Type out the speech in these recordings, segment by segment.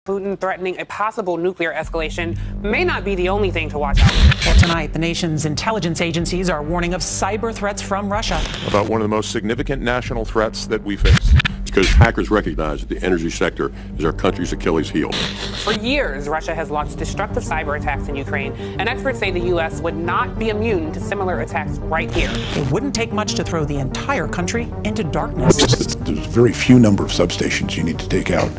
Putin threatening a possible nuclear escalation may not be the only thing to watch out. Well, tonight, the nation's intelligence agencies are warning of cyber threats from Russia. About one of the most significant national threats that we face. Because hackers recognize that the energy sector is our country's Achilles heel. For years, Russia has launched destructive cyber attacks in Ukraine, and experts say the U.S. would not be immune to similar attacks right here. It wouldn't take much to throw the entire country into darkness. There's a very few number of substations you need to take out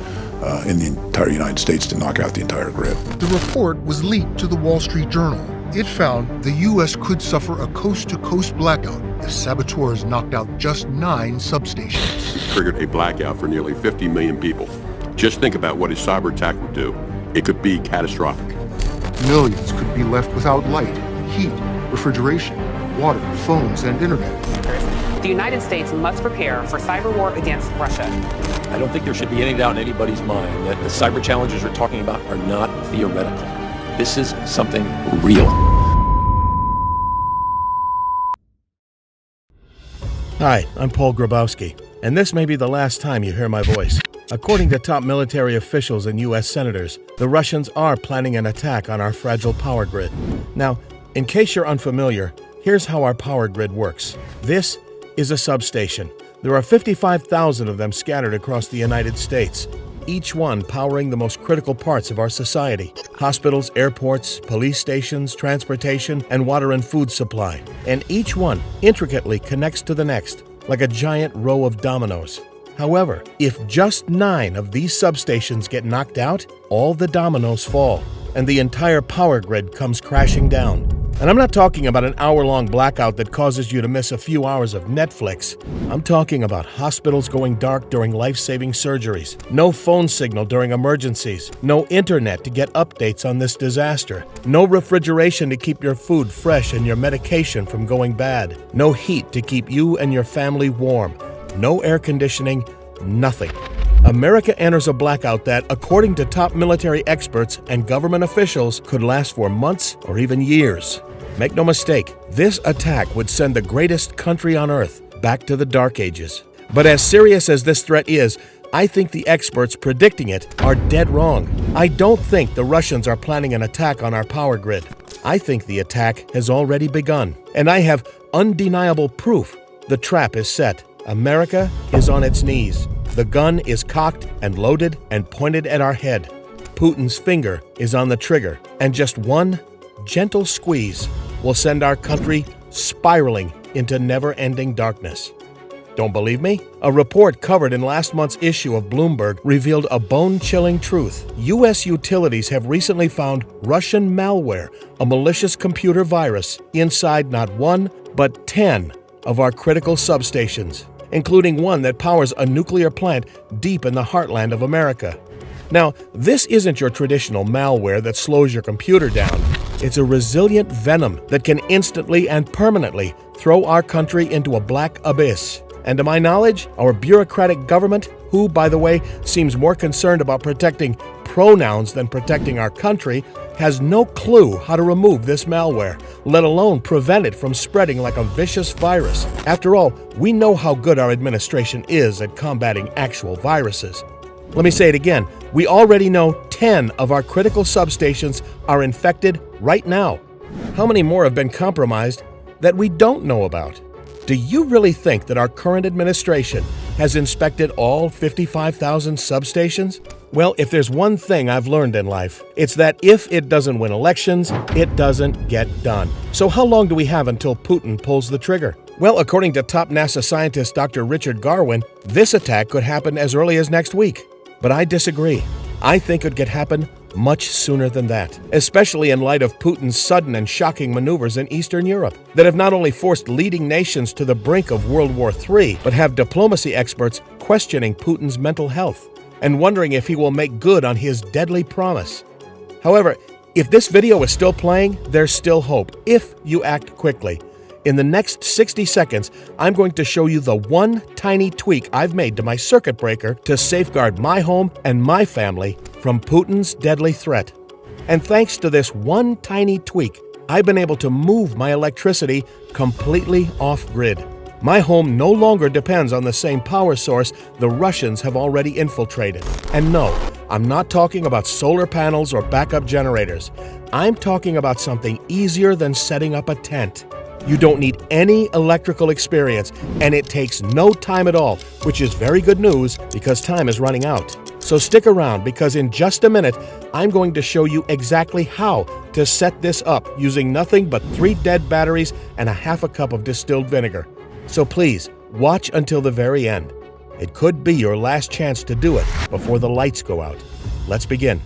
in the entire United States to knock out the entire grid. The report was leaked to the Wall Street Journal. It found the U.S. could suffer a coast-to-coast blackout if saboteurs knocked out just 9 substations. It triggered a blackout for nearly 50 million people. Just think about what a cyber attack would do. It could be catastrophic. Millions could be left without light, heat, refrigeration, water, phones, and internet. The United States must prepare for cyber war against Russia. I don't think there should be any doubt in anybody's mind that the cyber challenges we're talking about are not theoretical. This is something real. Hi, I'm Paul Grabowski, and this may be the last time you hear my voice. According to top military officials and U.S. senators, the Russians are planning an attack on our fragile power grid. Now, in case you're unfamiliar, here's how our power grid works. This is a substation. There are 55,000 of them scattered across the United States, each one powering the most critical parts of our society: hospitals, airports, police stations, transportation, and water and food supply. And each one intricately connects to the next, like a giant row of dominoes. However, if just 9 of these substations get knocked out, all the dominoes fall, and the entire power grid comes crashing down. And I'm not talking about an hour-long blackout that causes you to miss a few hours of Netflix. I'm talking about hospitals going dark during life-saving surgeries, no phone signal during emergencies, no internet to get updates on this disaster, no refrigeration to keep your food fresh and your medication from going bad, no heat to keep you and your family warm, no air conditioning, nothing. America enters a blackout that, according to top military experts and government officials, could last for months or even years. Make no mistake, this attack would send the greatest country on earth back to the Dark Ages. But as serious as this threat is, I think the experts predicting it are dead wrong. I don't think the Russians are planning an attack on our power grid. I think the attack has already begun. And I have undeniable proof the trap is set. America is on its knees. The gun is cocked and loaded and pointed at our head. Putin's finger is on the trigger, and just one gentle squeeze will send our country spiraling into never-ending darkness. Don't believe me? A report covered in last month's issue of Bloomberg revealed a bone-chilling truth. U.S. utilities have recently found Russian malware, a malicious computer virus, inside not 1, but 10 of our critical substations, including one that powers a nuclear plant deep in the heartland of America. Now, this isn't your traditional malware that slows your computer down. It's a resilient venom that can instantly and permanently throw our country into a black abyss. And to my knowledge, our bureaucratic government, who, by the way, seems more concerned about protecting pronouns than protecting our country, has no clue how to remove this malware, let alone prevent it from spreading like a vicious virus. After all, we know how good our administration is at combating actual viruses. Let me say it again. We already know 10 of our critical substations are infected right now. How many more have been compromised that we don't know about? Do you really think that our current administration has inspected all 55,000 substations? Well, if there's one thing I've learned in life, it's that if it doesn't win elections, it doesn't get done. So how long do we have until Putin pulls the trigger? Well, according to top NASA scientist Dr. Richard Garwin, this attack could happen as early as next week. But I disagree. I think it could happen much sooner than that, especially in light of Putin's sudden and shocking maneuvers in Eastern Europe that have not only forced leading nations to the brink of World War III, but have diplomacy experts questioning Putin's mental health and wondering if he will make good on his deadly promise. However, if this video is still playing, there's still hope if you act quickly. In the next 60 seconds, I'm going to show you the one tiny tweak I've made to my circuit breaker to safeguard my home and my family from Putin's deadly threat. And thanks to this one tiny tweak, I've been able to move my electricity completely off-grid. My home no longer depends on the same power source the Russians have already infiltrated. And no, I'm not talking about solar panels or backup generators. I'm talking about something easier than setting up a tent. You don't need any electrical experience, and it takes no time at all, which is very good news because time is running out. So stick around because in just a minute, I'm going to show you exactly how to set this up using nothing but 3 dead batteries and a half a cup of distilled vinegar. So please, watch until the very end. It could be your last chance to do it before the lights go out. Let's begin.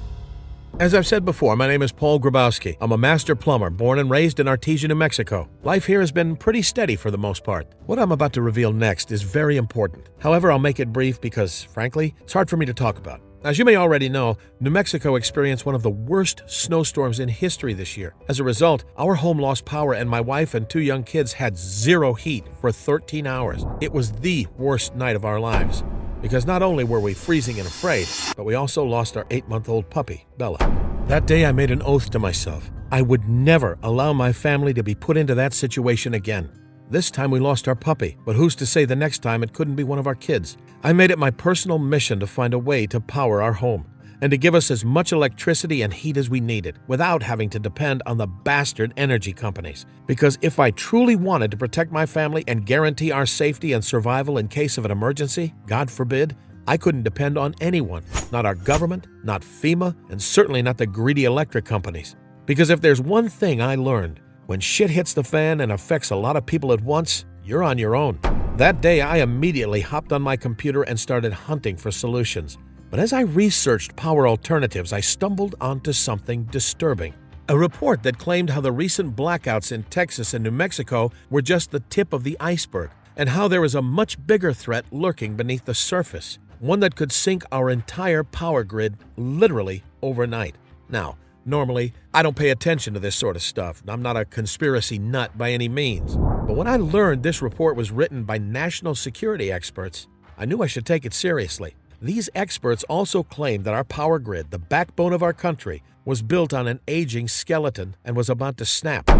As I've said before, my name is Paul Grabowski. I'm a master plumber, born and raised in Artesia, New Mexico. Life here has been pretty steady for the most part. What I'm about to reveal next is very important. However, I'll make it brief because, frankly, it's hard for me to talk about. As you may already know, New Mexico experienced one of the worst snowstorms in history this year. As a result, our home lost power and my wife and 2 young kids had 0 heat for 13 hours. It was the worst night of our lives. Because not only were we freezing and afraid, but we also lost our 8-month-old puppy, Bella. That day I made an oath to myself. I would never allow my family to be put into that situation again. This time we lost our puppy, but who's to say the next time it couldn't be one of our kids? I made it my personal mission to find a way to power our home and to give us as much electricity and heat as we needed without having to depend on the bastard energy companies. Because if I truly wanted to protect my family and guarantee our safety and survival in case of an emergency, God forbid, I couldn't depend on anyone, not our government, not FEMA, and certainly not the greedy electric companies. Because if there's one thing I learned, when shit hits the fan and affects a lot of people at once, you're on your own. That day, I immediately hopped on my computer and started hunting for solutions. But as I researched power alternatives, I stumbled onto something disturbing. A report that claimed how the recent blackouts in Texas and New Mexico were just the tip of the iceberg, and how there is a much bigger threat lurking beneath the surface, one that could sink our entire power grid literally overnight. Now, normally, I don't pay attention to this sort of stuff. I'm not a conspiracy nut by any means. But when I learned this report was written by national security experts, I knew I should take it seriously. These experts also claimed that our power grid, the backbone of our country, was built on an aging skeleton and was about to snap.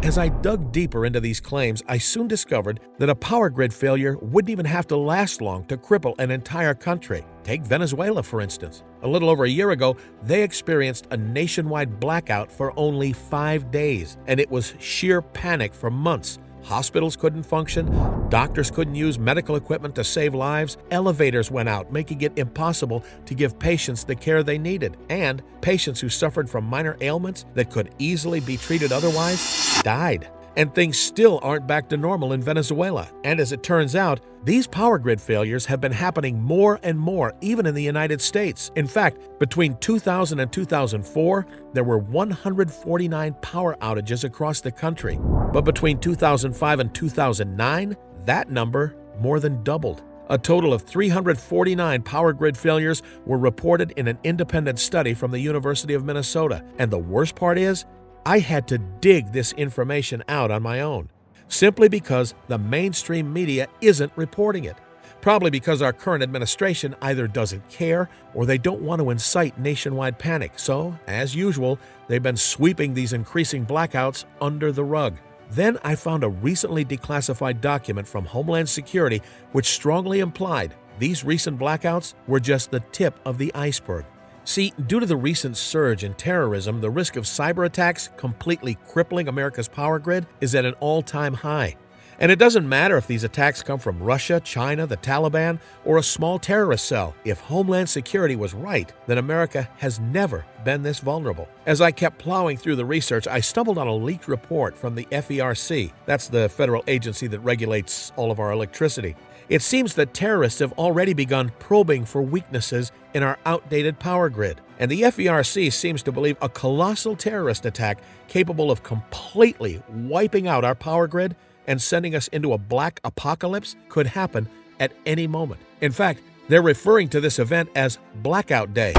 As I dug deeper into these claims, I soon discovered that a power grid failure wouldn't even have to last long to cripple an entire country. Take Venezuela, for instance. A little over a year ago, they experienced a nationwide blackout for only 5 days, and it was sheer panic for months. Hospitals couldn't function, doctors couldn't use medical equipment to save lives, elevators went out, making it impossible to give patients the care they needed, and patients who suffered from minor ailments that could easily be treated otherwise died. And things still aren't back to normal in Venezuela. And as it turns out, these power grid failures have been happening more and more, even in the United States. In fact, between 2000 and 2004, there were 149 power outages across the country. But between 2005 and 2009, that number more than doubled. A total of 349 power grid failures were reported in an independent study from the University of Minnesota. And the worst part is, I had to dig this information out on my own, simply because the mainstream media isn't reporting it. Probably because our current administration either doesn't care or they don't want to incite nationwide panic. So, as usual, they've been sweeping these increasing blackouts under the rug. Then I found a recently declassified document from Homeland Security which strongly implied these recent blackouts were just the tip of the iceberg. See, due to the recent surge in terrorism, the risk of cyber attacks completely crippling America's power grid is at an all-time high. And it doesn't matter if these attacks come from Russia, China, the Taliban, or a small terrorist cell. If Homeland Security was right, then America has never been this vulnerable. As I kept plowing through the research, I stumbled on a leaked report from the FERC. That's the federal agency that regulates all of our electricity. It seems that terrorists have already begun probing for weaknesses in our outdated power grid. And the FERC seems to believe a colossal terrorist attack capable of completely wiping out our power grid and sending us into a black apocalypse could happen at any moment. In fact, they're referring to this event as Blackout Day.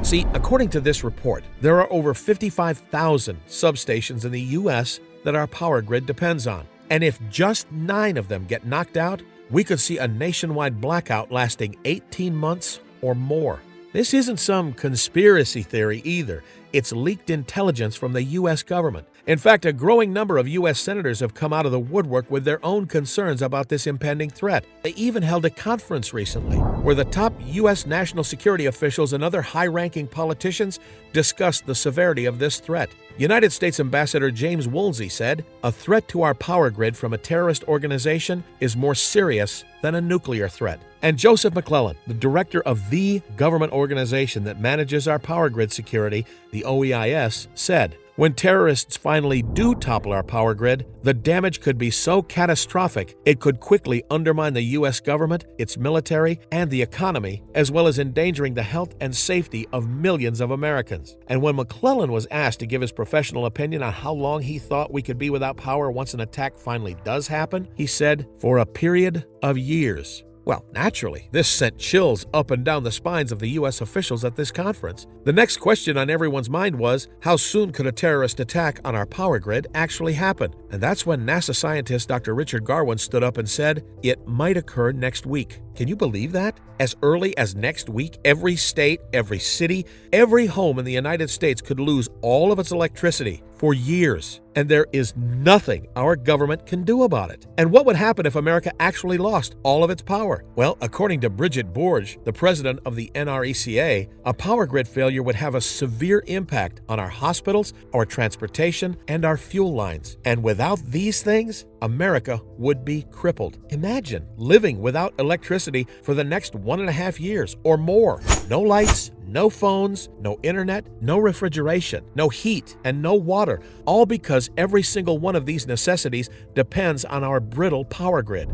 See, according to this report, there are over 55,000 substations in the U.S. that our power grid depends on. And if just 9 of them get knocked out, we could see a nationwide blackout lasting 18 months or more. This isn't some conspiracy theory either. It's leaked intelligence from the U.S. government. In fact, a growing number of U.S. senators have come out of the woodwork with their own concerns about this impending threat. They even held a conference recently where the top U.S. national security officials and other high-ranking politicians discussed the severity of this threat. United States Ambassador James Woolsey said, "A threat to our power grid from a terrorist organization is more serious than a nuclear threat." And Joseph McClellan, the director of the government organization that manages our power grid security, the OEIS, said, "When terrorists finally do topple our power grid, the damage could be so catastrophic it could quickly undermine the U.S. government, its military, and the economy, as well as endangering the health and safety of millions of Americans." And when McClellan was asked to give his professional opinion on how long he thought we could be without power once an attack finally does happen, he said, "For a period of years." Well, naturally, this sent chills up and down the spines of the U.S. officials at this conference. The next question on everyone's mind was, how soon could a terrorist attack on our power grid actually happen? And that's when NASA scientist Dr. Richard Garwin stood up and said, "It might occur next week." Can you believe that? As early as next week, every state, every city, every home in the United States could lose all of its electricity for years. And there is nothing our government can do about it. And what would happen if America actually lost all of its power? Well, according to Bridget Borge, the president of the NRECA, a power grid failure would have a severe impact on our hospitals, our transportation, and our fuel lines. And without these things, America would be crippled. Imagine living without electricity for the next 1.5 years or more. No lights, no phones, no internet, no refrigeration, no heat, and no water, all because every single one of these necessities depends on our brittle power grid.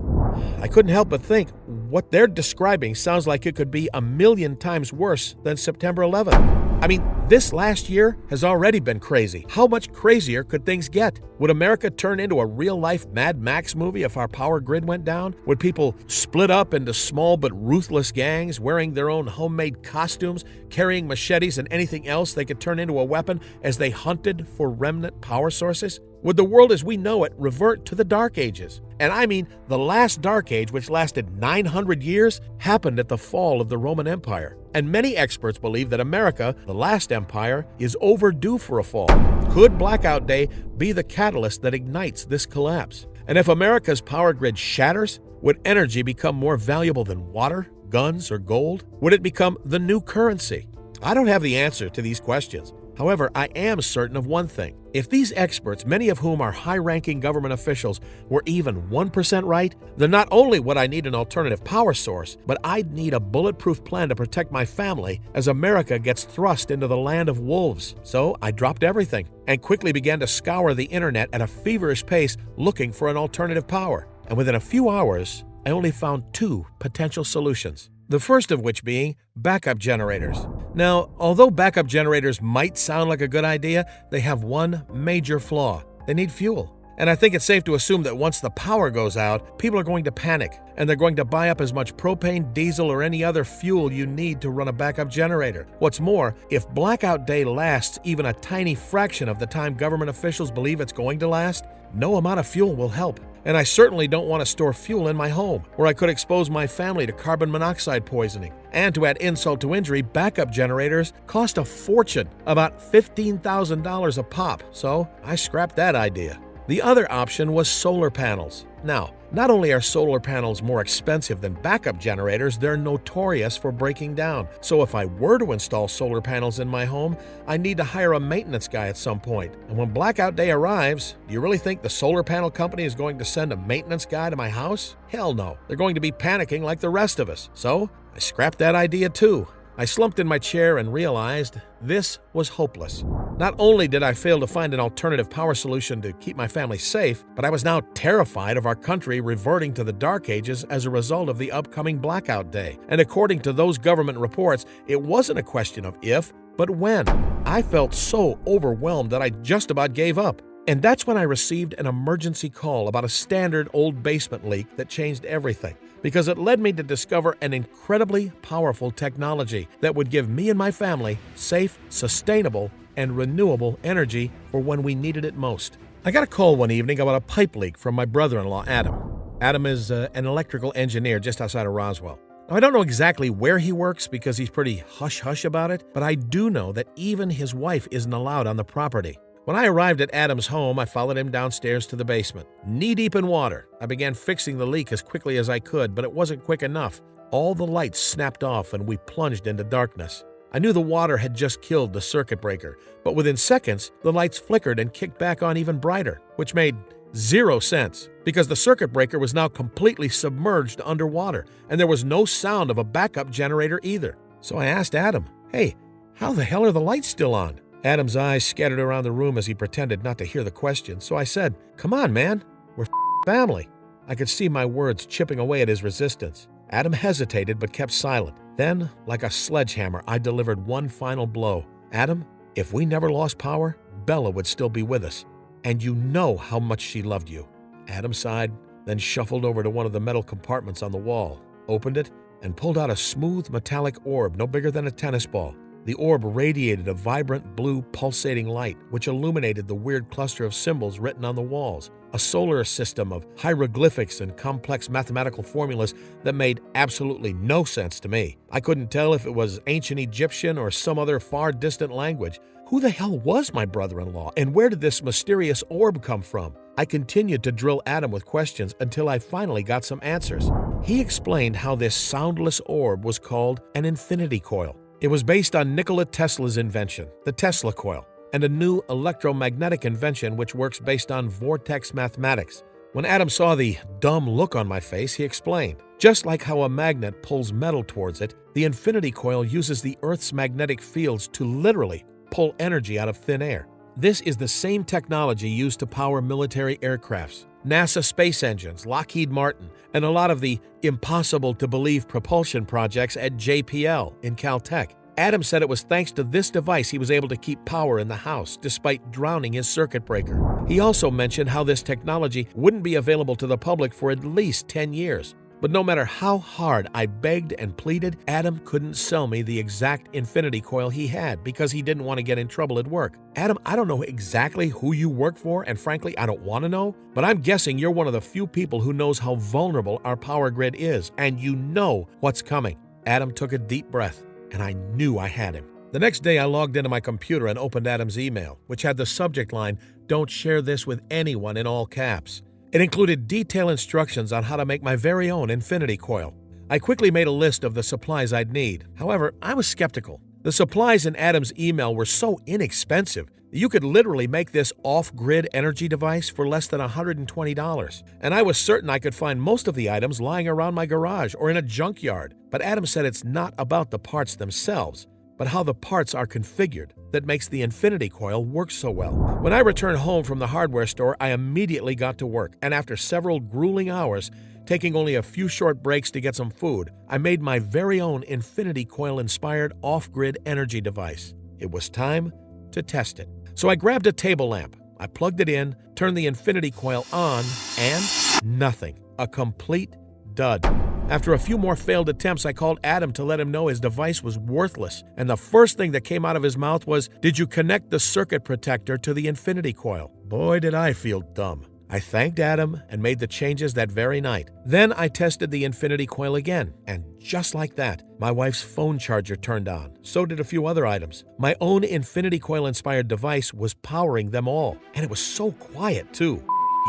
I couldn't help but think, what they're describing sounds like it could be 1,000,000 times worse than September 11th. I mean, this last year has already been crazy. How much crazier could things get? Would America turn into a real-life Mad Max movie if our power grid went down? Would people split up into small but ruthless gangs, wearing their own homemade costumes, carrying machetes and anything else they could turn into a weapon as they hunted for remnant power sources? Would the world as we know it revert to the Dark Ages? And I mean, the last Dark Age, which lasted 900 years, happened at the fall of the Roman Empire. And many experts believe that America, the last empire, is overdue for a fall. Could Blackout Day be the catalyst that ignites this collapse? And if America's power grid shatters, would energy become more valuable than water, guns, or gold? Would it become the new currency? I don't have the answer to these questions. However, I am certain of one thing. If these experts, many of whom are high-ranking government officials, were even 1% right, then not only would I need an alternative power source, but I'd need a bulletproof plan to protect my family as America gets thrust into the land of wolves. So I dropped everything and quickly began to scour the internet at a feverish pace looking for an alternative power. And within a few hours, I only found 2 potential solutions. The first of which being backup generators. Now, although backup generators might sound like a good idea, they have one major flaw. They need fuel. And I think it's safe to assume that once the power goes out, people are going to panic, and they're going to buy up as much propane, diesel, or any other fuel you need to run a backup generator. What's more, if Blackout Day lasts even a tiny fraction of the time government officials believe it's going to last, no amount of fuel will help. And I certainly don't want to store fuel in my home, where I could expose my family to carbon monoxide poisoning. And to add insult to injury, backup generators cost a fortune, about $15,000 a pop, so I scrapped that idea. The other option was solar panels. Now, not only are solar panels more expensive than backup generators, they're notorious for breaking down. So if I were to install solar panels in my home, I need to hire a maintenance guy at some point. And when Blackout Day arrives, do you really think the solar panel company is going to send a maintenance guy to my house? Hell no. They're going to be panicking like the rest of us. So I scrapped that idea too. I slumped in my chair and realized this was hopeless. Not only did I fail to find an alternative power solution to keep my family safe, but I was now terrified of our country reverting to the Dark Ages as a result of the upcoming Blackout Day. And according to those government reports, it wasn't a question of if, but when. I felt so overwhelmed that I just about gave up. And that's when I received an emergency call about a standard old basement leak that changed everything, because it led me to discover an incredibly powerful technology that would give me and my family safe, sustainable, and renewable energy for when we needed it most. I got a call one evening about a pipe leak from my brother-in-law, Adam. Adam is an electrical engineer just outside of Roswell. Now, I don't know exactly where he works because he's pretty hush-hush about it, but I do know that even his wife isn't allowed on the property. When I arrived at Adam's home, I followed him downstairs to the basement. Knee-deep in water, I began fixing the leak as quickly as I could, but it wasn't quick enough. All the lights snapped off and we plunged into darkness. I knew the water had just killed the circuit breaker, but within seconds, the lights flickered and kicked back on even brighter, which made zero sense because the circuit breaker was now completely submerged underwater and there was no sound of a backup generator either. So I asked Adam, "Hey, how the hell are the lights still on?" Adam's eyes scattered around the room as he pretended not to hear the question, so I said, "Come on, man, we're family." I could see my words chipping away at his resistance. Adam hesitated but kept silent. Then, like a sledgehammer, I delivered one final blow. "Adam, if we never lost power, Bella would still be with us. And you know how much she loved you." Adam sighed, then shuffled over to one of the metal compartments on the wall, opened it, and pulled out a smooth metallic orb no bigger than a tennis ball. The orb radiated a vibrant blue pulsating light, which illuminated the weird cluster of symbols written on the walls, a solar system of hieroglyphics and complex mathematical formulas that made absolutely no sense to me. I couldn't tell if it was ancient Egyptian or some other far distant language. Who the hell was my brother-in-law, and where did this mysterious orb come from? I continued to drill Adam with questions until I finally got some answers. He explained how this soundless orb was called an infinity coil. It was based on Nikola Tesla's invention, the Tesla coil, and a new electromagnetic invention which works based on vortex mathematics. When Adam saw the dumb look on my face, he explained, just like how a magnet pulls metal towards it, the infinity coil uses the Earth's magnetic fields to literally pull energy out of thin air. This is the same technology used to power military aircrafts, NASA space engines, Lockheed Martin, and a lot of the impossible-to-believe propulsion projects at JPL in Caltech. Adam said it was thanks to this device he was able to keep power in the house despite drowning his circuit breaker. He also mentioned how this technology wouldn't be available to the public for at least 10 years. But no matter how hard I begged and pleaded, Adam couldn't sell me the exact infinity coil he had because he didn't want to get in trouble at work. Adam, I don't know exactly who you work for, and frankly, I don't want to know, but I'm guessing you're one of the few people who knows how vulnerable our power grid is, and you know what's coming. Adam took a deep breath, and I knew I had him. The next day, I logged into my computer and opened Adam's email, which had the subject line, "Don't share this with anyone," in all caps. It included detailed instructions on how to make my very own infinity coil. I quickly made a list of the supplies I'd need. However, I was skeptical. The supplies in Adam's email were so inexpensive that you could literally make this off-grid energy device for less than $120. And I was certain I could find most of the items lying around my garage or in a junkyard. But Adam said it's not about the parts themselves, but how the parts are configured that makes the infinity coil work so well. When I returned home from the hardware store, I immediately got to work, and after several grueling hours, taking only a few short breaks to get some food, I made my very own infinity coil-inspired off-grid energy device. It was time to test it. So I grabbed a table lamp. I plugged it in, turned the infinity coil on, and nothing. A complete dud. After a few more failed attempts, I called Adam to let him know his device was worthless, and the first thing that came out of his mouth was, "Did you connect the circuit protector to the infinity coil?" Boy, did I feel dumb. I thanked Adam and made the changes that very night. Then I tested the infinity coil again, and just like that, my wife's phone charger turned on. So did a few other items. My own infinity coil-inspired device was powering them all, and it was so quiet, too.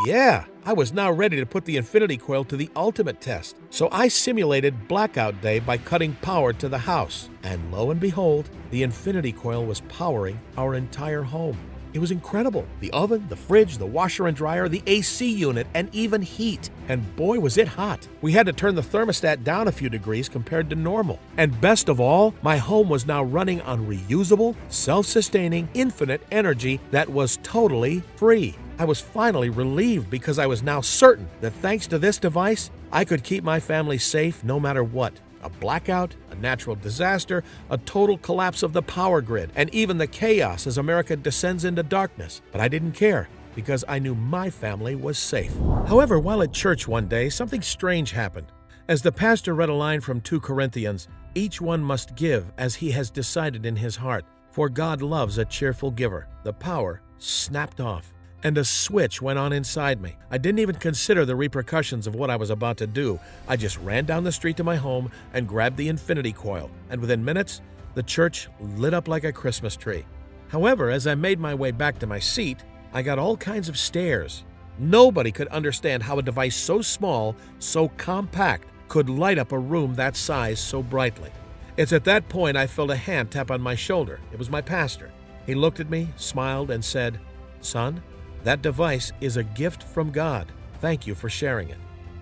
Yeah, I was now ready to put the infinity coil to the ultimate test. So I simulated blackout day by cutting power to the house. And lo and behold, the infinity coil was powering our entire home. It was incredible. The oven, the fridge, the washer and dryer, the AC unit, and even heat. And boy, was it hot. We had to turn the thermostat down a few degrees compared to normal. And best of all, my home was now running on reusable, self-sustaining, infinite energy that was totally free. I was finally relieved because I was now certain that thanks to this device, I could keep my family safe no matter what. A blackout, a natural disaster, a total collapse of the power grid, and even the chaos as America descends into darkness. But I didn't care because I knew my family was safe. However, while at church one day, something strange happened. As the pastor read a line from 2 Corinthians, "Each one must give as he has decided in his heart, for God loves a cheerful giver," the power snapped off. and a switch went on inside me. I didn't even consider the repercussions of what I was about to do. I just ran down the street to my home and grabbed the infinity coil, and within minutes, the church lit up like a Christmas tree. However, as I made my way back to my seat, I got all kinds of stares. Nobody could understand how a device so small, so compact, could light up a room that size so brightly. It's at that point I felt a hand tap on my shoulder. It was my pastor. He looked at me, smiled, and said, "Son, that device is a gift from God. Thank you for sharing it."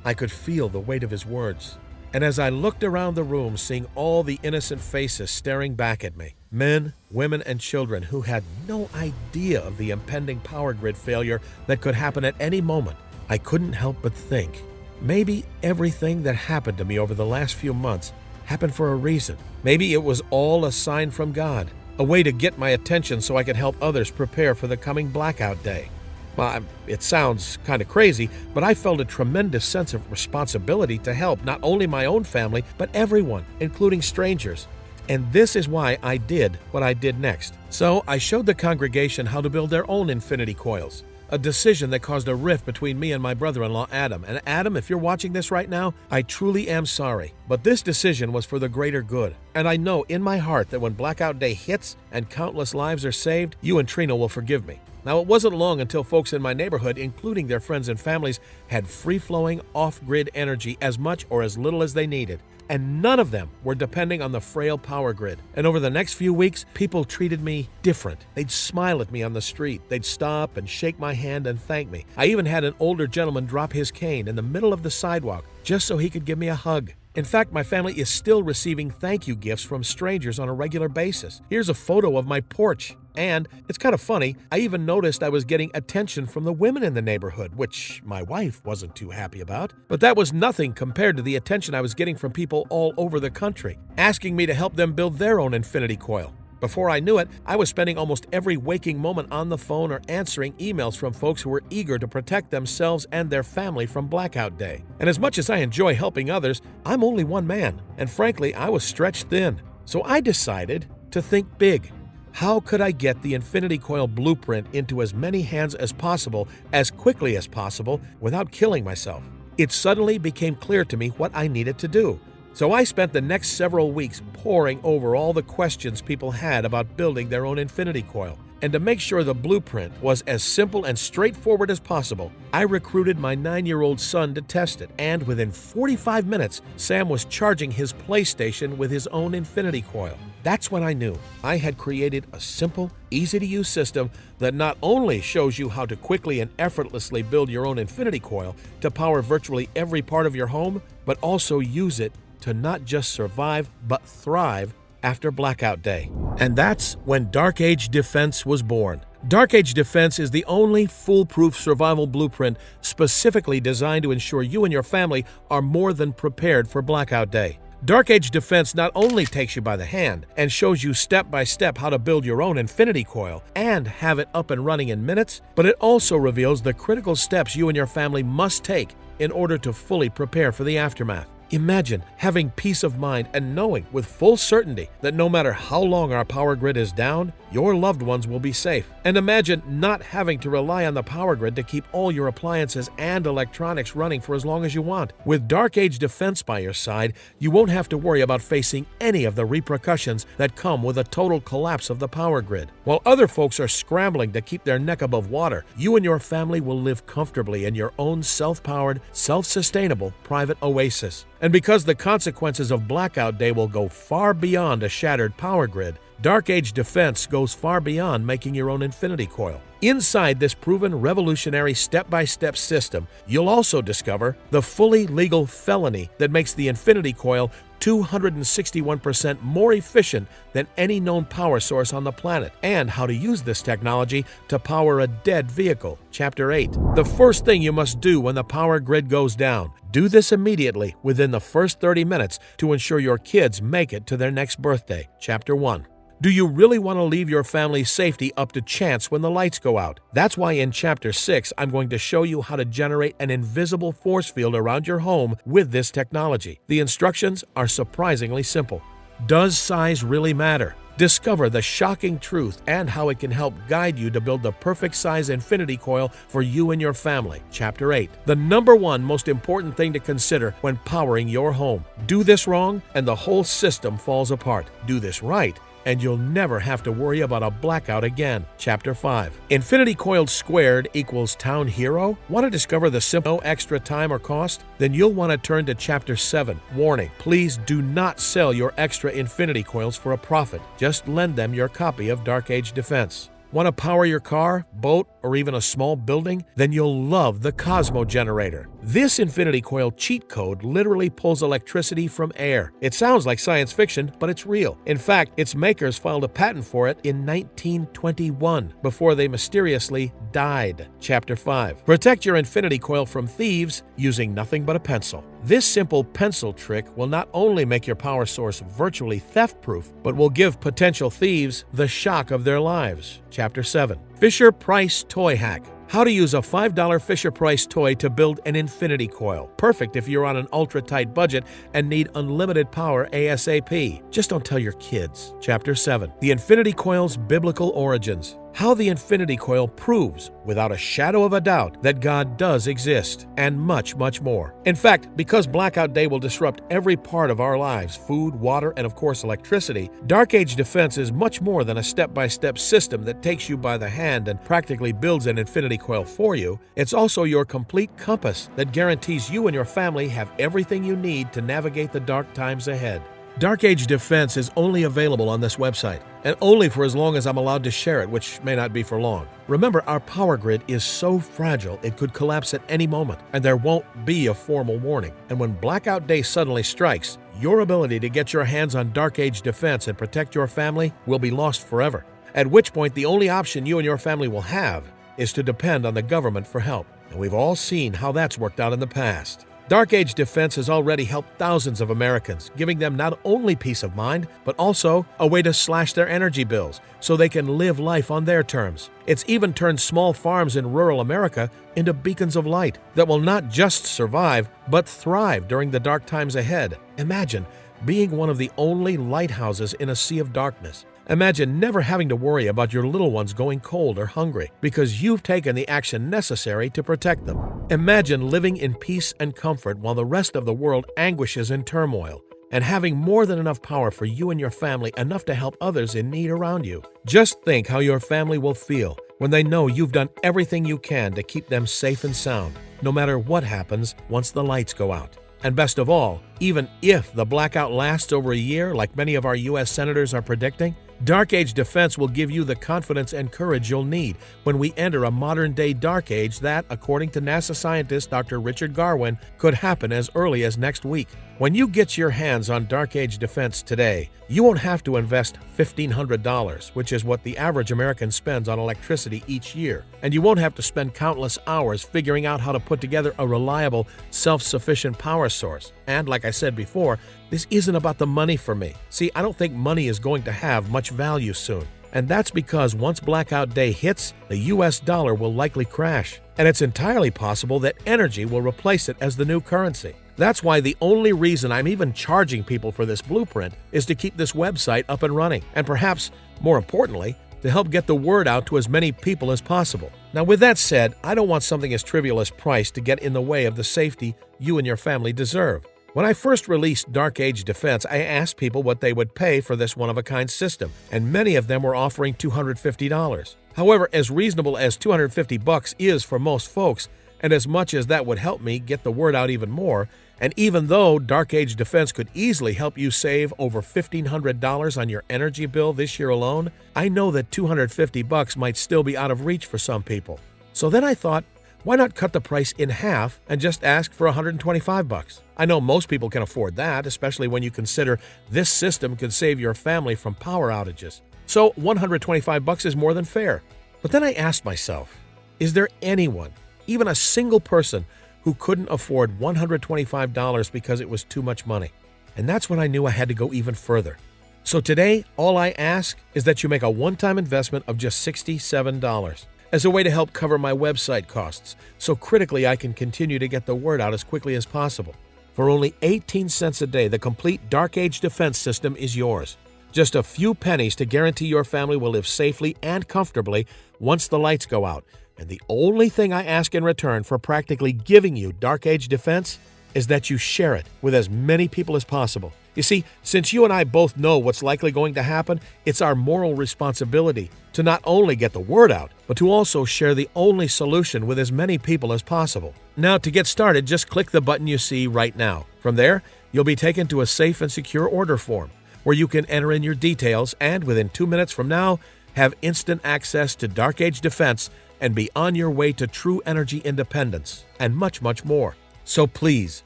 I could feel the weight of his words. And as I looked around the room, seeing all the innocent faces staring back at me, men, women, and children who had no idea of the impending power grid failure that could happen at any moment, I couldn't help but think, maybe everything that happened to me over the last few months happened for a reason. Maybe it was all a sign from God, a way to get my attention so I could help others prepare for the coming blackout day. Well, it sounds kind of crazy, but I felt a tremendous sense of responsibility to help not only my own family, but everyone, including strangers. And this is why I did what I did next. So I showed the congregation how to build their own infinity coils, a decision that caused a rift between me and my brother-in-law, Adam. And Adam, if you're watching this right now, I truly am sorry. But this decision was for the greater good. And I know in my heart that when blackout day hits and countless lives are saved, you and Trina will forgive me. Now, it wasn't long until folks in my neighborhood, including their friends and families, had free-flowing, off-grid energy as much or as little as they needed. And none of them were depending on the frail power grid. And over the next few weeks, people treated me different. They'd smile at me on the street. They'd stop and shake my hand and thank me. I even had an older gentleman drop his cane in the middle of the sidewalk just so he could give me a hug. In fact, my family is still receiving thank you gifts from strangers on a regular basis. Here's a photo of my porch. And it's kind of funny, I even noticed I was getting attention from the women in the neighborhood, which my wife wasn't too happy about. But that was nothing compared to the attention I was getting from people all over the country, asking me to help them build their own infinity coil. Before I knew it, I was spending almost every waking moment on the phone or answering emails from folks who were eager to protect themselves and their family from blackout day. And as much as I enjoy helping others, I'm only one man, and frankly, I was stretched thin. So I decided to think big. How could I get the infinity coil blueprint into as many hands as possible, as quickly as possible, without killing myself? It suddenly became clear to me what I needed to do. So I spent the next several weeks poring over all the questions people had about building their own infinity coil. And to make sure the blueprint was as simple and straightforward as possible, I recruited my 9-year-old son to test it. And within 45 minutes, Sam was charging his PlayStation with his own infinity coil. That's when I knew I had created a simple, easy-to-use system that not only shows you how to quickly and effortlessly build your own infinity coil to power virtually every part of your home, but also use it to not just survive, but thrive after blackout day. And that's when Dark Age Defense was born. Dark Age Defense is the only foolproof survival blueprint specifically designed to ensure you and your family are more than prepared for blackout day. Dark Age Defense not only takes you by the hand and shows you step by step how to build your own infinity coil and have it up and running in minutes, but it also reveals the critical steps you and your family must take in order to fully prepare for the aftermath. Imagine having peace of mind and knowing with full certainty that no matter how long our power grid is down, your loved ones will be safe. And imagine not having to rely on the power grid to keep all your appliances and electronics running for as long as you want. With Dark Age Defense by your side, you won't have to worry about facing any of the repercussions that come with a total collapse of the power grid. While other folks are scrambling to keep their neck above water, you and your family will live comfortably in your own self-powered, self-sustainable private oasis. And because the consequences of blackout day will go far beyond a shattered power grid, Dark Age Defense goes far beyond making your own infinity coil. Inside this proven revolutionary step-by-step system, you'll also discover the fully legal felony that makes the infinity coil 261% more efficient than any known power source on the planet, and how to use this technology to power a dead vehicle. Chapter 8. The first thing you must do when the power grid goes down. Do this immediately within the first 30 minutes to ensure your kids make it to their next birthday. Chapter 1. Do you really want to leave your family's safety up to chance when the lights go out? That's why in Chapter 6, I'm going to show you how to generate an invisible force field around your home with this technology. The instructions are surprisingly simple. Does size really matter? Discover the shocking truth and how it can help guide you to build the perfect size infinity coil for you and your family. Chapter 8. The number one most important thing to consider when powering your home. Do this wrong and the whole system falls apart. Do this right and you'll never have to worry about a blackout again. Chapter 5. Infinity coiled squared equals town hero? Want to discover the simple no extra time or cost? Then you'll want to turn to Chapter 7. Warning, please do not sell your extra infinity coils for a profit. Just lend them your copy of Dark Age Defense. Want to power your car, boat, or even a small building? Then you'll love the Cosmo Generator. This infinity coil cheat code literally pulls electricity from air. It sounds like science fiction, but it's real. In fact, its makers filed a patent for it in 1921 before they mysteriously died. Chapter 5. Protect your infinity coil from thieves using nothing but a pencil. This simple pencil trick will not only make your power source virtually theft-proof, but will give potential thieves the shock of their lives. Chapter 7. Fisher-Price Toy Hack. How to use a $5 Fisher-Price toy to build an infinity coil. Perfect if you're on an ultra-tight budget and need unlimited power ASAP. Just don't tell your kids. Chapter 7. The infinity coil's biblical origins. How the infinity coil proves, without a shadow of a doubt, that God does exist, and much, much more. In fact, because Blackout Day will disrupt every part of our lives, food, water, and of course electricity, Dark Age Defense is much more than a step-by-step system that takes you by the hand and practically builds an infinity coil for you. It's also your complete compass that guarantees you and your family have everything you need to navigate the dark times ahead. Dark Age Defense is only available on this website, and only for as long as I'm allowed to share it, which may not be for long. Remember, our power grid is so fragile it could collapse at any moment, and there won't be a formal warning. And when Blackout Day suddenly strikes, your ability to get your hands on Dark Age Defense and protect your family will be lost forever, at which point the only option you and your family will have is to depend on the government for help. And we've all seen how that's worked out in the past. Dark Age Defense has already helped thousands of Americans, giving them not only peace of mind, but also a way to slash their energy bills so they can live life on their terms. It's even turned small farms in rural America into beacons of light that will not just survive, but thrive during the dark times ahead. Imagine being one of the only lighthouses in a sea of darkness. Imagine never having to worry about your little ones going cold or hungry because you've taken the action necessary to protect them. Imagine living in peace and comfort while the rest of the world anguishes in turmoil, and having more than enough power for you and your family, enough to help others in need around you. Just think how your family will feel when they know you've done everything you can to keep them safe and sound, no matter what happens once the lights go out. And best of all, even if the blackout lasts over a year, like many of our U.S. senators are predicting, Dark Age Defense will give you the confidence and courage you'll need when we enter a modern-day dark age that, according to NASA scientist Dr. Richard Garwin, could happen as early as next week. When you get your hands on Dark Age Defense today, you won't have to invest $1,500, which is what the average American spends on electricity each year. And you won't have to spend countless hours figuring out how to put together a reliable, self-sufficient power source. And like I said before, this isn't about the money for me. See, I don't think money is going to have much value soon. And that's because once Blackout Day hits, the US dollar will likely crash. And it's entirely possible that energy will replace it as the new currency. That's why the only reason I'm even charging people for this blueprint is to keep this website up and running, and perhaps, more importantly, to help get the word out to as many people as possible. Now, with that said, I don't want something as trivial as price to get in the way of the safety you and your family deserve. When I first released Dark Age Defense, I asked people what they would pay for this one-of-a-kind system, and many of them were offering $250. However, as reasonable as $250 is for most folks, and as much as that would help me get the word out even more, and even though Dark Age Defense could easily help you save over $1,500 on your energy bill this year alone, I know that $250 might still be out of reach for some people. So then I thought, why not cut the price in half and just ask for $125? I know most people can afford that, especially when you consider this system could save your family from power outages. So $125 is more than fair. But then I asked myself, is there anyone, even a single person, who couldn't afford $125 because it was too much money? And that's when I knew I had to go even further. So today, all I ask is that you make a one-time investment of just $67 as a way to help cover my website costs, so critically I can continue to get the word out as quickly as possible. For only 18 cents a day, the complete Dark Age Defense system is yours. Just a few pennies to guarantee your family will live safely and comfortably once the lights go out. And the only thing I ask in return for practically giving you Dark Age defense is that you share it with as many people as possible. You see, since you and I both know what's likely going to happen, it's our moral responsibility to not only get the word out, but to also share the only solution with as many people as possible. Now, to get started, just click the button you see right now. From there, you'll be taken to a safe and secure order form where you can enter in your details and within 2 minutes from now, have instant access to Dark Age defense and be on your way to true energy independence and much, much more. So please,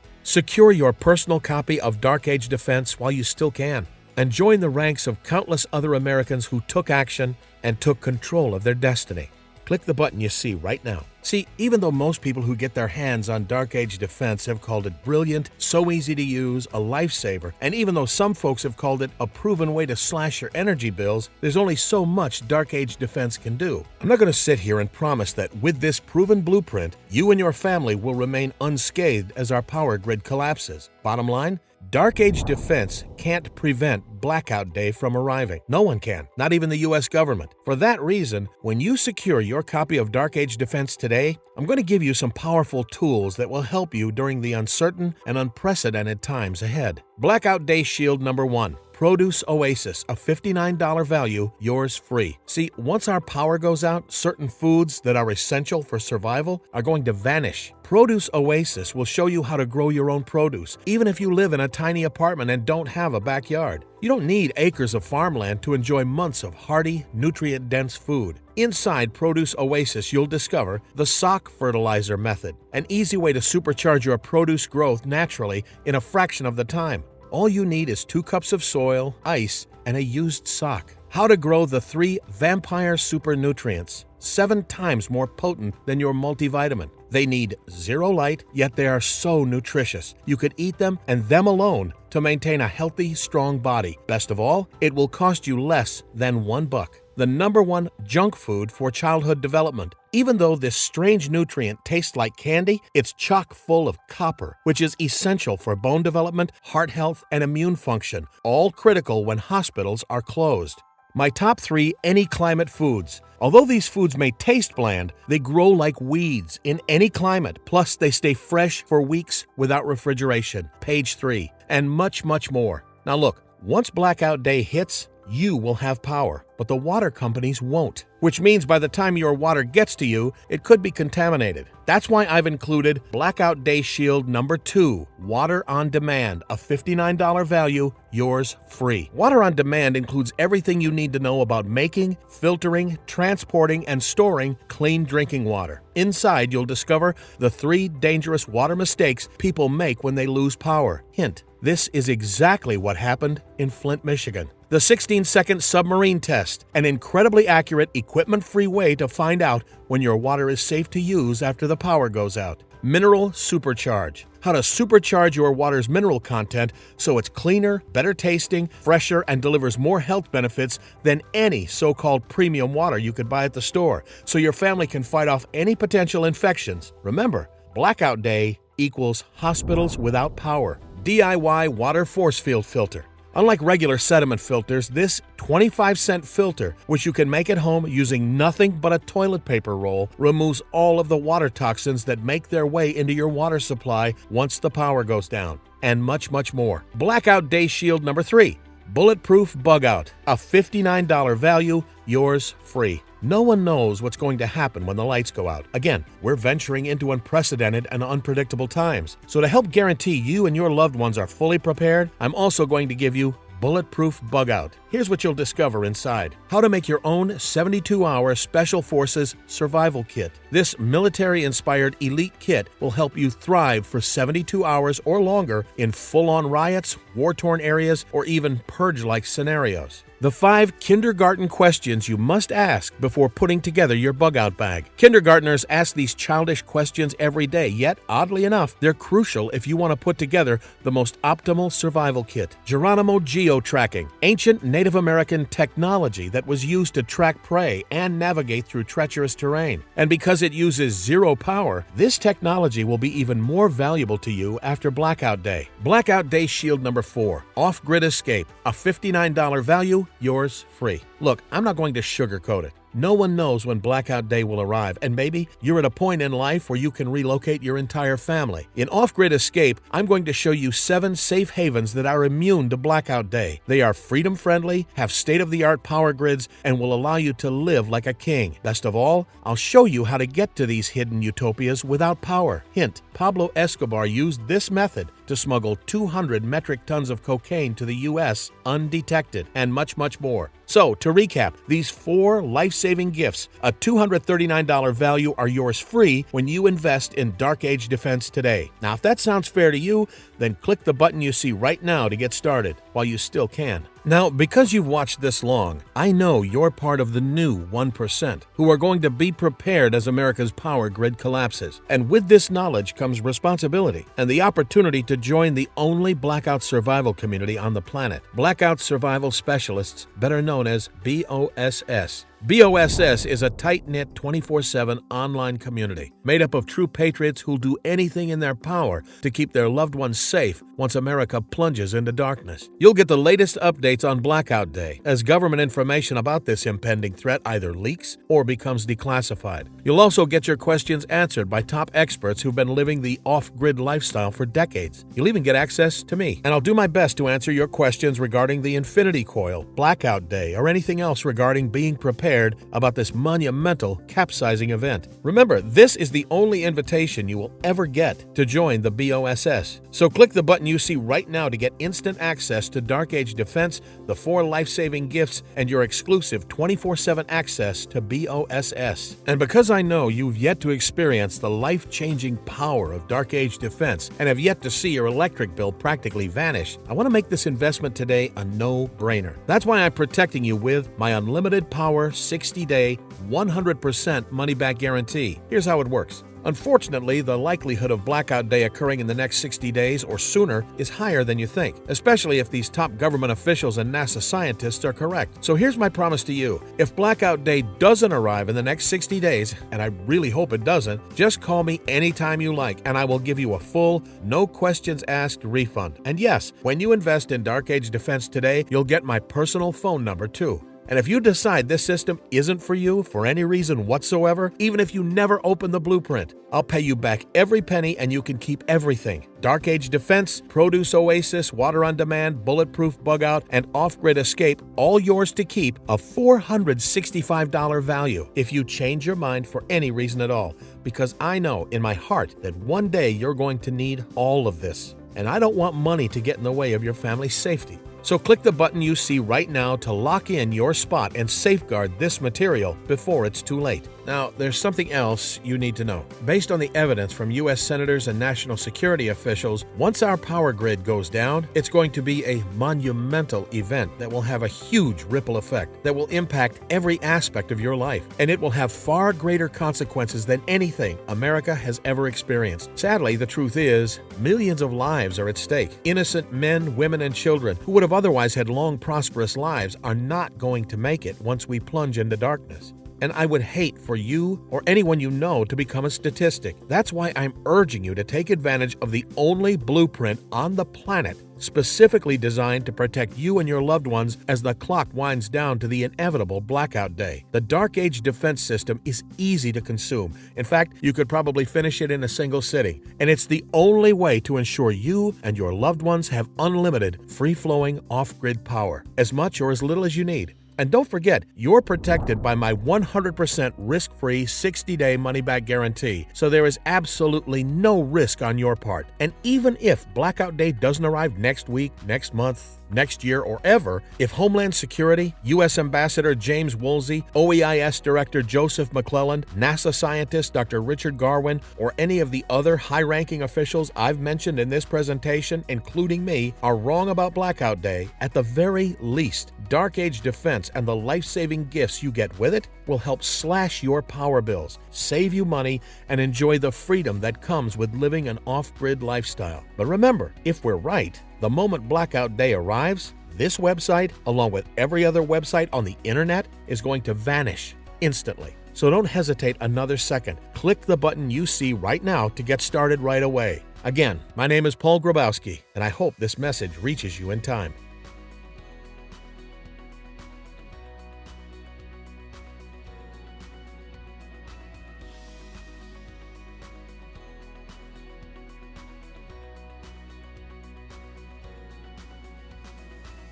secure your personal copy of Dark Age Defense while you still can, and join the ranks of countless other Americans who took action and took control of their destiny. Click the button you see right now. See, even though most people who get their hands on Dark Age Defense have called it brilliant, so easy to use, a lifesaver, and even though some folks have called it a proven way to slash your energy bills, there's only so much Dark Age Defense can do. I'm not going to sit here and promise that with this proven blueprint, you and your family will remain unscathed as our power grid collapses. Bottom line, Dark Age Defense can't prevent Blackout Day from arriving. No one can, not even the U.S. government. For that reason, when you secure your copy of Dark Age Defense today, I'm going to give you some powerful tools that will help you during the uncertain and unprecedented times ahead. Blackout Day Shield number 1. Produce Oasis, a $59 value, yours free. See, once our power goes out, certain foods that are essential for survival are going to vanish. Produce Oasis will show you how to grow your own produce, even if you live in a tiny apartment and don't have a backyard. You don't need acres of farmland to enjoy months of hearty, nutrient-dense food. Inside Produce Oasis, you'll discover the sock fertilizer method, an easy way to supercharge your produce growth naturally in a fraction of the time. All you need is 2 cups of soil, ice, and a used sock. How to grow the 3 vampire super nutrients, 7 times more potent than your multivitamin. They need 0 light, yet they are so nutritious. You could eat them and them alone to maintain a healthy, strong body. Best of all, it will cost you less than $1. The number 1 junk food for childhood development. Even though this strange nutrient tastes like candy, it's chock full of copper, which is essential for bone development, heart health, and immune function, all critical when hospitals are closed. My top 3 any climate foods. Although these foods may taste bland, they grow like weeds in any climate. Plus, they stay fresh for weeks without refrigeration. Page 3. And much, much more. Now look, once Blackout Day hits, you will have power, but the water companies won't. Which means by the time your water gets to you, it could be contaminated. That's why I've included Blackout Day Shield number 2, Water on Demand, a $59 value, yours free. Water on Demand includes everything you need to know about making, filtering, transporting, and storing clean drinking water. Inside, you'll discover the 3 dangerous water mistakes people make when they lose power. Hint, this is exactly what happened in Flint, Michigan. The 16-second submarine test, an incredibly accurate, equipment-free way to find out when your water is safe to use after the power goes out. Mineral Supercharge, how to supercharge your water's mineral content so it's cleaner, better tasting, fresher, and delivers more health benefits than any so-called premium water you could buy at the store, so your family can fight off any potential infections. Remember, Blackout Day equals hospitals without power. DIY Water Force Field Filter. Unlike regular sediment filters, this 25-cent filter, which you can make at home using nothing but a toilet paper roll, removes all of the water toxins that make their way into your water supply once the power goes down, and much, much more. Blackout Day Shield number 3, Bulletproof Bug Out, a $59 value, yours free. No one knows what's going to happen when the lights go out. Again, we're venturing into unprecedented and unpredictable times. So to help guarantee you and your loved ones are fully prepared, I'm also going to give you Bulletproof Bug Out. Here's what you'll discover inside. How to make your own 72-hour Special Forces Survival Kit. This military-inspired elite kit will help you thrive for 72 hours or longer in full-on riots, war-torn areas, or even purge-like scenarios. The 5 kindergarten questions you must ask before putting together your bug-out bag. Kindergartners ask these childish questions every day, yet, oddly enough, they're crucial if you want to put together the most optimal survival kit. Geronimo geo-tracking, ancient Native American technology that was used to track prey and navigate through treacherous terrain. And because it uses zero power, this technology will be even more valuable to you after Blackout Day. Blackout Day Shield number 4, Off-Grid Escape, a $59 value, yours free. Look, I'm not going to sugarcoat it. No one knows when Blackout Day will arrive, and maybe you're at a point in life where you can relocate your entire family. In Off-Grid Escape, I'm going to show you 7 safe havens that are immune to Blackout Day. They are freedom-friendly, have state-of-the-art power grids, and will allow you to live like a king. Best of all, I'll show you how to get to these hidden utopias without power. Hint, Pablo Escobar used this method to smuggle 200 metric tons of cocaine to the U.S. undetected, and much, much more. So, to recap, these 4 life-saving gifts, a $239 value, are yours free when you invest in Dark Age Defense today. Now, if that sounds fair to you, then click the button you see right now to get started, while you still can. Now, because you've watched this long, I know you're part of the new 1% who are going to be prepared as America's power grid collapses. And with this knowledge comes responsibility and the opportunity to join the only blackout survival community on the planet. Blackout Survival Specialists, better known as BOSS. BOSS is a tight-knit 24/7 online community made up of true patriots who'll do anything in their power to keep their loved ones safe once America plunges into darkness. You'll get the latest updates on Blackout Day as government information about this impending threat either leaks or becomes declassified. You'll also get your questions answered by top experts who've been living the off-grid lifestyle for decades. You'll even get access to me, and I'll do my best to answer your questions regarding the Infinity Coil, Blackout Day, or anything else regarding being prepared about this monumental capsizing event. Remember, this is the only invitation you will ever get to join the BOSS. So click the button you see right now to get instant access to Dark Age Defense, the 4 life-saving gifts, and your exclusive 24/7 access to BOSS. And because I know you've yet to experience the life-changing power of Dark Age Defense and have yet to see your electric bill practically vanish, I want to make this investment today a no-brainer. That's why I'm protecting you with my unlimited power 60-day, 100% money-back guarantee. Here's how it works. Unfortunately, the likelihood of Blackout Day occurring in the next 60 days or sooner is higher than you think, especially if these top government officials and NASA scientists are correct. So here's my promise to you. If Blackout Day doesn't arrive in the next 60 days, and I really hope it doesn't, just call me anytime you like, and I will give you a full, no questions asked refund. And yes, when you invest in Dark Age Defense today, you'll get my personal phone number too. And if you decide this system isn't for you for any reason whatsoever, even if you never open the blueprint, I'll pay you back every penny and you can keep everything. Dark Age Defense, Produce Oasis, Water on Demand, Bulletproof Bug Out, and Off-Grid Escape, all yours to keep, a $465 value if you change your mind for any reason at all. Because I know in my heart that one day you're going to need all of this. And I don't want money to get in the way of your family's safety. So click the button you see right now to lock in your spot and safeguard this material before it's too late. Now, there's something else you need to know. Based on the evidence from U.S. senators and national security officials, once our power grid goes down, it's going to be a monumental event that will have a huge ripple effect that will impact every aspect of your life. And it will have far greater consequences than anything America has ever experienced. Sadly, the truth is, millions of lives are at stake. Innocent men, women, and children who would have otherwise had long, prosperous lives are not going to make it once we plunge into darkness. And I would hate for you or anyone you know to become a statistic. That's why I'm urging you to take advantage of the only blueprint on the planet specifically designed to protect you and your loved ones as the clock winds down to the inevitable Blackout Day. The Dark Age Defense System is easy to consume. In fact, you could probably finish it in a single sitting. And it's the only way to ensure you and your loved ones have unlimited, free-flowing, off-grid power, as much or as little as you need. And don't forget, you're protected by my 100% risk-free 60-day money-back guarantee, so there is absolutely no risk on your part. And even if Blackout Day doesn't arrive next week, next month, next year, or ever, if Homeland Security, U.S. Ambassador James Woolsey, OEIS Director Joseph McClelland, NASA scientist Dr. Richard Garwin, or any of the other high-ranking officials I've mentioned in this presentation, including me, are wrong about Blackout Day, at the very least, Dark Age Defense and the life-saving gifts you get with it will help slash your power bills, save you money, and enjoy the freedom that comes with living an off-grid lifestyle. But remember, if we're right, the moment Blackout Day arrives, this website, along with every other website on the internet, is going to vanish instantly. So don't hesitate another second. Click the button you see right now to get started right away. Again, my name is Paul Grabowski, and I hope this message reaches you in time.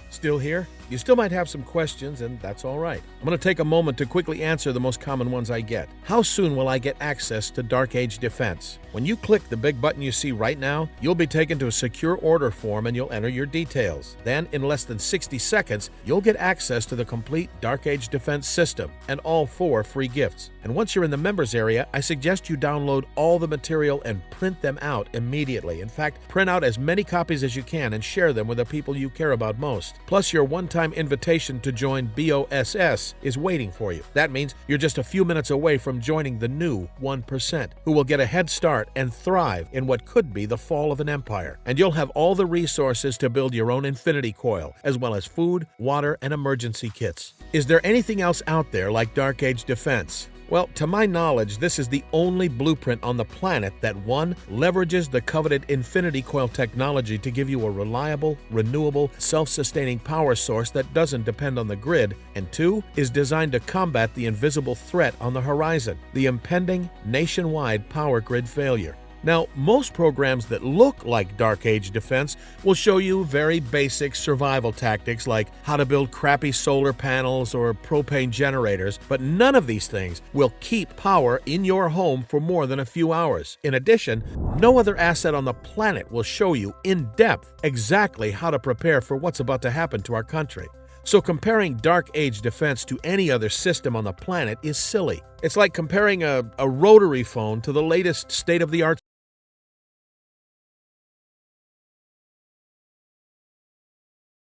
Still here? You still might have some questions, and that's all right. I'm going to take a moment to quickly answer the most common ones I get. How soon will I get access to Dark Age Defense? When you click the big button you see right now, you'll be taken to a secure order form and you'll enter your details. Then, in less than 60 seconds, you'll get access to the complete Dark Age Defense system and all 4 free gifts. And once you're in the members area, I suggest you download all the material and print them out immediately. In fact, print out as many copies as you can and share them with the people you care about most. Plus, your one-time invitation to join BOSS is waiting for you. That means you're just a few minutes away from joining the new 1%, who will get a head start and thrive in what could be the fall of an empire. And you'll have all the resources to build your own infinity coil, as well as food, water, and emergency kits. Is there anything else out there like Dark Age Defense? Well, to my knowledge, this is the only blueprint on the planet that 1. Leverages the coveted infinity coil technology to give you a reliable, renewable, self-sustaining power source that doesn't depend on the grid, and 2. Is designed to combat the invisible threat on the horizon, the impending nationwide power grid failure. Now, most programs that look like Dark Age Defense will show you very basic survival tactics like how to build crappy solar panels or propane generators, but none of these things will keep power in your home for more than a few hours. In addition, no other asset on the planet will show you in depth exactly how to prepare for what's about to happen to our country. So comparing Dark Age Defense to any other system on the planet is silly. It's like comparing a rotary phone to the latest state-of-the-art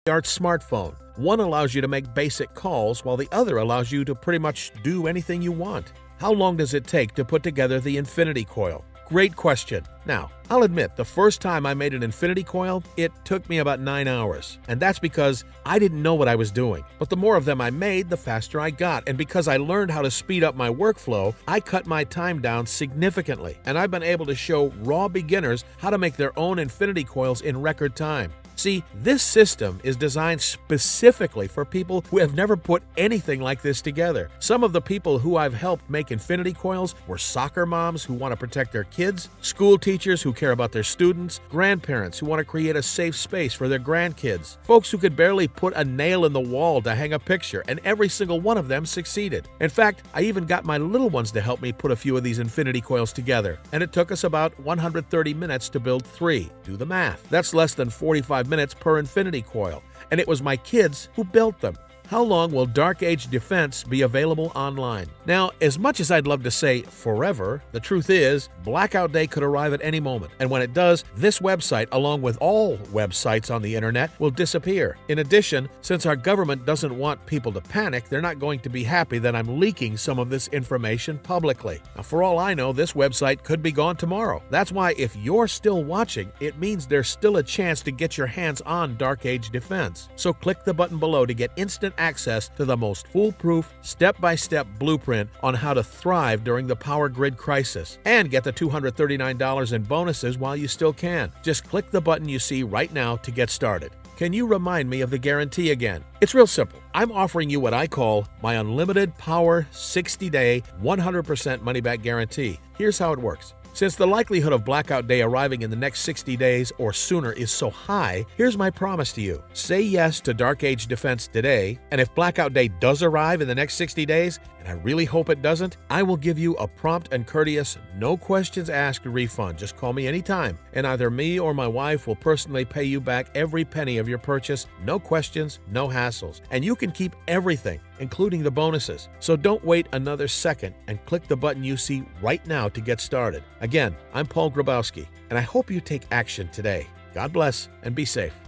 smartphone. One allows you to make basic calls, while the other allows you to pretty much do anything you want. How long does it take to put together the infinity coil? Great question. Now, I'll admit, the first time I made an infinity coil, it took me about 9 hours. And that's because I didn't know what I was doing. But the more of them I made, the faster I got. And because I learned how to speed up my workflow, I cut my time down significantly. And I've been able to show raw beginners how to make their own infinity coils in record time. See, this system is designed specifically for people who have never put anything like this together. Some of the people who I've helped make infinity coils were soccer moms who want to protect their kids, school teachers who care about their students, grandparents who want to create a safe space for their grandkids, folks who could barely put a nail in the wall to hang a picture, and every single one of them succeeded. In fact, I even got my little ones to help me put a few of these infinity coils together, and it took us about 130 minutes to build 3. Do the math. That's less than 45 minutes per infinity coil, and it was my kids who built them. How long will Dark Age Defense be available online? Now, as much as I'd love to say forever, the truth is, Blackout Day could arrive at any moment. And when it does, this website, along with all websites on the internet, will disappear. In addition, since our government doesn't want people to panic, they're not going to be happy that I'm leaking some of this information publicly. Now, for all I know, this website could be gone tomorrow. That's why if you're still watching, it means there's still a chance to get your hands on Dark Age Defense. So click the button below to get instant access to the most foolproof, step-by-step blueprint on how to thrive during the power grid crisis, and get the $239 in bonuses while you still can. Just click the button you see right now to get started. Can you remind me of the guarantee again? It's real simple. I'm offering you what I call my unlimited power 60-day 100% money-back guarantee. Here's how it works. Since the likelihood of Blackout Day arriving in the next 60 days or sooner is so high, here's my promise to you. Say yes to Dark Age Defense today, and if Blackout Day does arrive in the next 60 days, and I really hope it doesn't, I will give you a prompt and courteous, no questions asked refund. Just call me anytime, and either me or my wife will personally pay you back every penny of your purchase. No questions, no hassles. And you can keep everything, including the bonuses. So don't wait another second and click the button you see right now to get started. Again, I'm Paul Grabowski, and I hope you take action today. God bless and be safe.